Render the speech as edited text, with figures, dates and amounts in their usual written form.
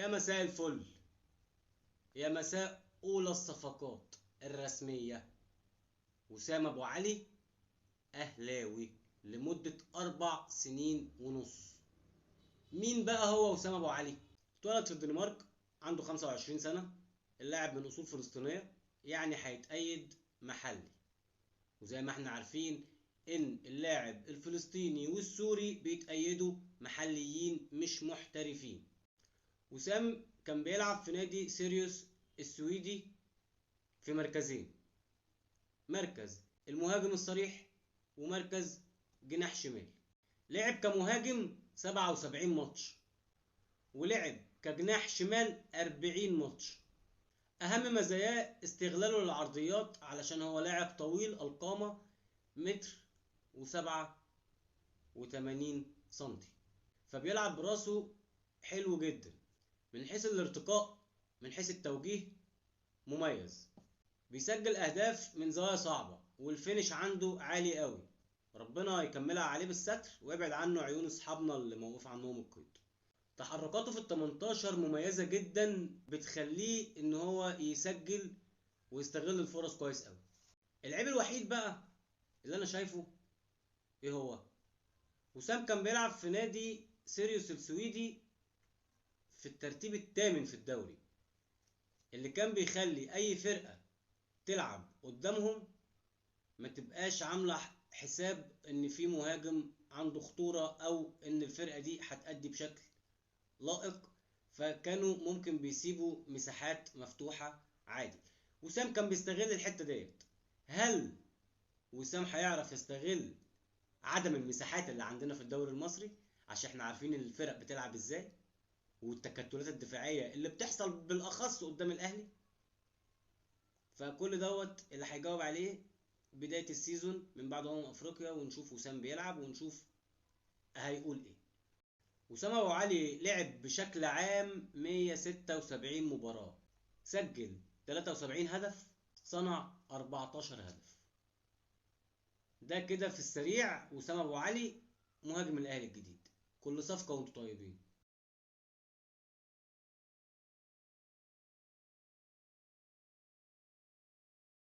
يا مساء الفل، يا مساء أولى الصفقات الرسمية. وسام أبو علي أهلاوي لمدة 4 سنين ونص. مين بقى هو وسام أبو علي؟ اتولد في الدنمارك، عنده 25 سنة، اللاعب من أصول فلسطينية، يعني هيتأيد محلي. وزي ما احنا عارفين إن اللاعب الفلسطيني والسوري بيتأيدوا محليين مش محترفين. وسام كان بيلعب في نادي سيريوس السويدي في مركزين: مركز المهاجم الصريح ومركز جناح شمال. لعب كمهاجم 77 ماتش ولعب كجناح شمال 40 ماتش. اهم مزاياه استغلاله للعرضيات، علشان هو لاعب طويل القامة، متر و87 سنتي، فبيلعب براسه حلو جدا. من حيث الارتقاء، من حيث التوجيه، مميز. بيسجل اهداف من زوايا صعبة، والفينش عنده عالي قوي. ربنا يكملها عليه بالستر ويبعد عنه عيون اصحابنا اللي موقوف عنهم القيد. تحركاته في ال18 مميزة جدا، بتخليه ان هو يسجل ويستغل الفرص كويس قوي. العيب الوحيد بقى اللي انا شايفه ايه هو؟ وسام كان بيلعب في نادي سيريوس السويدي في الترتيب الثامن في الدوري، اللي كان بيخلي اي فرقة تلعب قدامهم ما تبقاش عاملة حساب ان في مهاجم عنده خطورة او ان الفرقة دي هتأدي بشكل لائق، فكانوا ممكن بيسيبوا مساحات مفتوحة عادي. وسام كان بيستغل الحتة ديت. هل وسام هيعرف يستغل عدم المساحات اللي عندنا في الدوري المصري؟ عشان احنا عارفين الفرق بتلعب ازاي والتكتلات الدفاعية اللي بتحصل بالاخص قدام الاهلي. فكل دوت اللي هيجاوب عليه بداية السيزون من بعد افريقيا، ونشوف وسام بيلعب ونشوف هيقول ايه. وسام ابو علي لعب بشكل عام 176 مباراة، سجل 73 هدف، صنع 14 هدف. ده كده في السريع وسام ابو علي مهاجم الاهلي الجديد. كل صفقة وانتم طيبين.